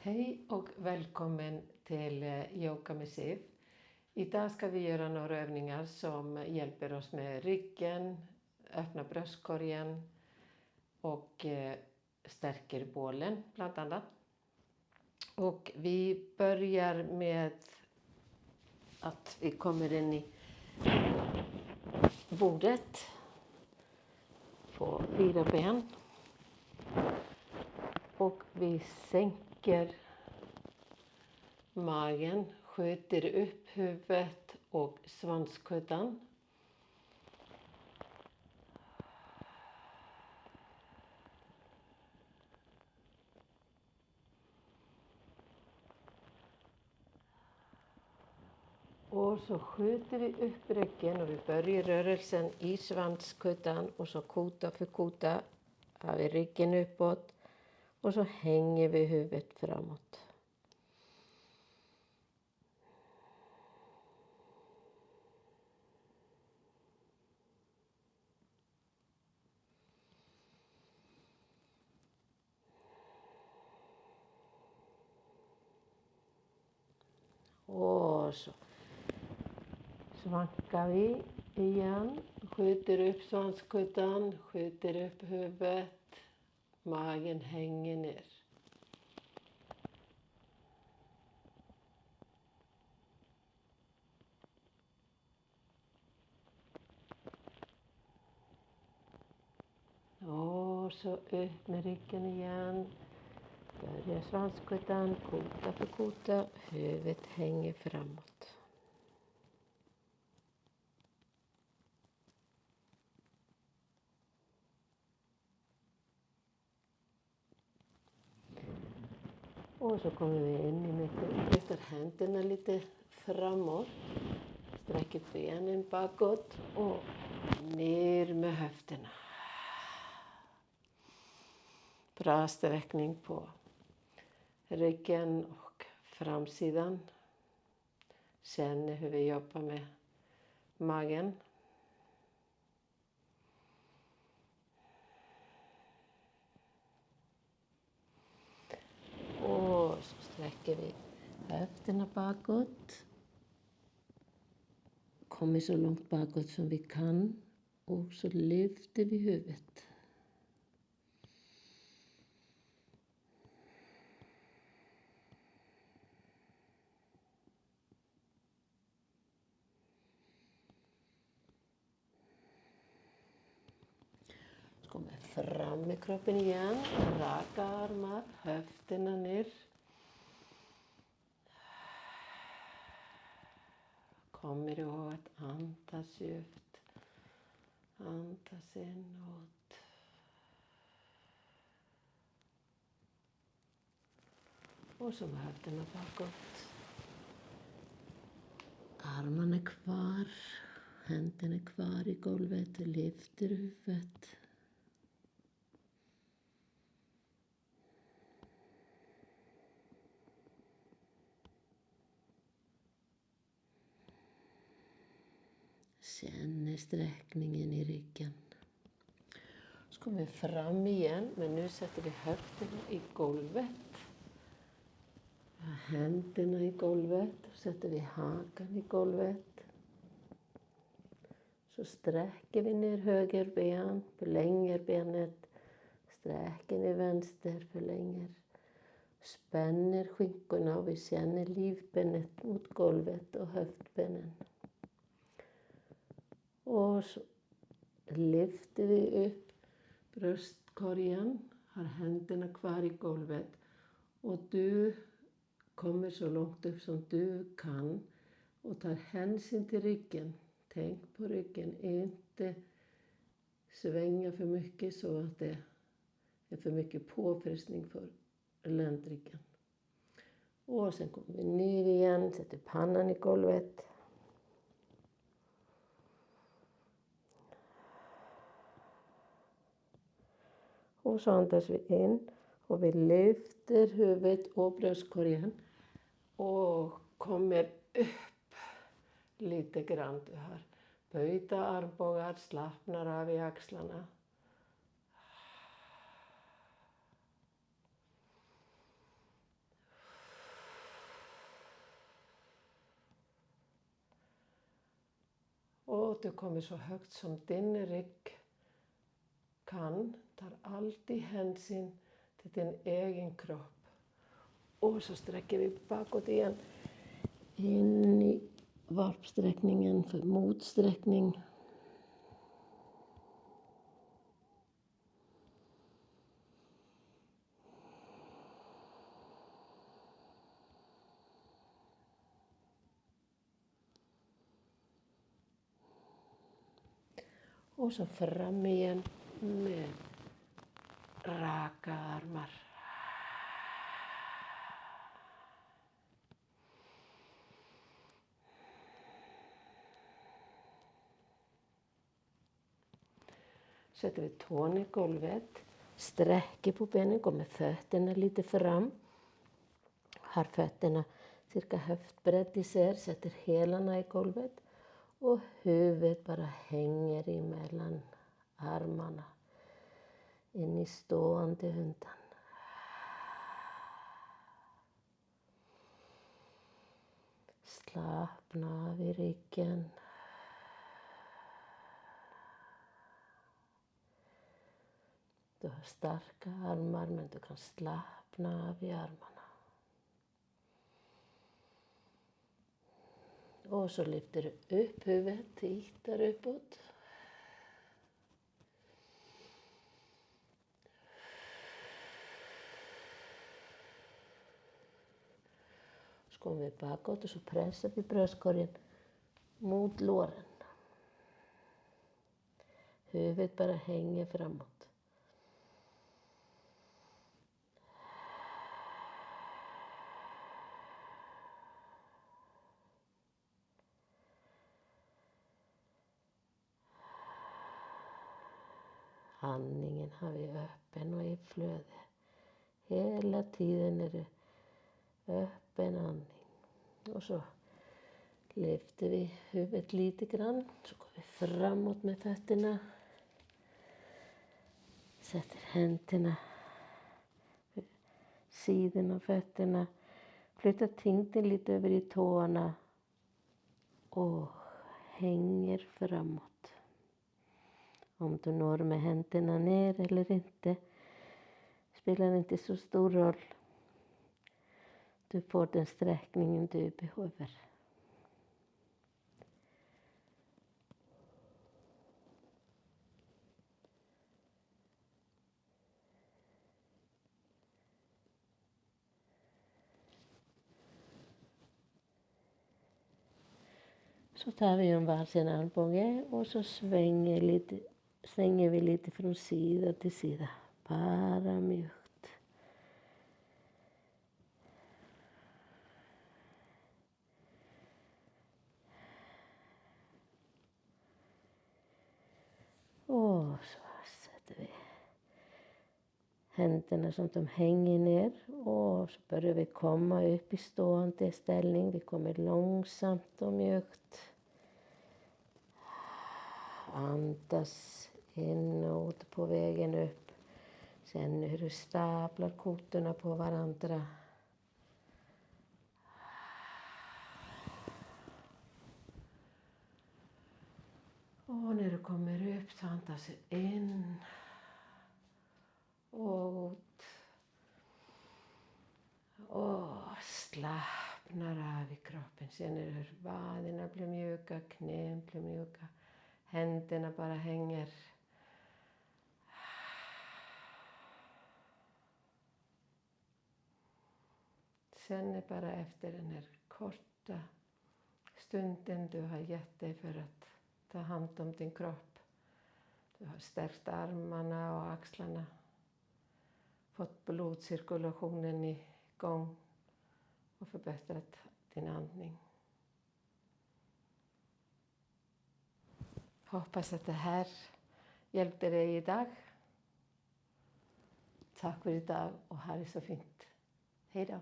Hej och välkommen till Yoga med Sif. Idag ska vi göra några övningar som hjälper oss med ryggen, öppna bröstkorgen och stärker bålen bland annat. Och vi börjar med att vi kommer in i bordet på 4 ben. Och vi sänker magen, skjuter upp huvudet och svanskudden. Och så skjuter vi upp ryggen och vi börjar rörelsen i svanskudden och så kota för kota har vi ryggen uppåt och så hänger vi huvudet framåt. Och så svankar vi igen, skjuter upp svanskudden, skjuter upp huvudet, magen hänger ner. Och så upp med ryggen igen. Börjar svanskudden, kota för kota, huvudet hänger framåt. Och så kommer vi in i mitten, flyttar händerna lite framåt. Sträcker benen bakåt och ner med höfterna. Bra sträckning på ryggen och framsidan. Känner hur vi jobbar med magen. Och så sträcker vi höfterna bakåt. Kommer så långt bakåt som vi kan. Och så lyfter vi huvudet. Så kommer fram med kroppen igen. Raka armar, höfterna ner. Kommer ihåg att andas djupt. Andas inåt. Och så med höfterna bakåt. Armarna kvar. Händerna kvar i golvet. Lyfter huvudet. Känner sträckningen i ryggen. Så kommer vi fram igen, men nu sätter vi höfterna i golvet. Händerna i golvet. Sätter vi hakan i golvet. Så sträcker vi ner höger ben, förlänger benet. Sträcker ner vänster, förlänger. Spänner skinkorna och vi känner livbenet mot golvet och höftbenen. Och så lyfter vi upp bröstkorgen, har händerna kvar i golvet och du kommer så långt upp som du kan och tar hänsyn till ryggen. Tänk på ryggen, inte svänga för mycket så att det är för mycket påfrestning för ländryggen. Och sen kommer vi ner igen, sätter pannan i golvet. Och så andas vi in och vi lyfter huvudet och bröstkorgen och kommer upp lite grann. Du har böjda armbågar, slappnar av i axlarna. och du kommer så högt som din rygg kan. Tar alltid hänsyn till din egen kropp. Och så sträcker vi bakåt igen. In i varpsträckningen för motsträckning. Och så fram igen med raka armar. Sätter vi tån i golvet. Sträcker på benen, går med fötterna lite fram. Har fötterna cirka höftbredd isär, sätter hälarna i golvet. Och huvudet bara hänger emellan armarna. In i stående hundan. Slappna av i ryggen. Du har starka armar men du kan slappna av i armarna. Och så lyfter du upp huvudet, tittar uppåt. Så kommer vi bakåt och så pressar vi bröstkorgen mot låren. Huvudet bara hänger framåt. Andningen har vi öppen och i flöde. Hela tiden är det öppen andning. Och så lyfter vi huvudet lite grann. Så går vi framåt med fötterna. Sätter händerna vid sidan av fötterna. Flyttar tyngden lite över i tårna. Och hänger framåt. Om du når med händerna ner eller inte spelar inte så stor roll. Du får den sträckningen du behöver. Så tar vi en varsin armbåge och så svänger vi lite från sida till sida. Bara mjukt. Och så sätter vi händerna som de hänger ner. Och så börjar vi komma upp i stående ställning. Vi kommer långsamt och mjukt. Andas inåt på vägen upp. Sen hur du staplar kotorna på varandra. Och när du kommer upp så andas in. Och ut. Och slappnar av i kroppen. Känner du hur vaderna blir mjuka, knän blir mjuka. Händerna bara hänger. Känner bara efter den här korta stunden du har gett dig för att ta hand om din kropp. Du har stärkt armarna och axlarna. Fått blodcirkulationen igång och förbättrat din andning. Hoppas att det här hjälpte dig idag. Tack för idag och ha det så fint. Hej då.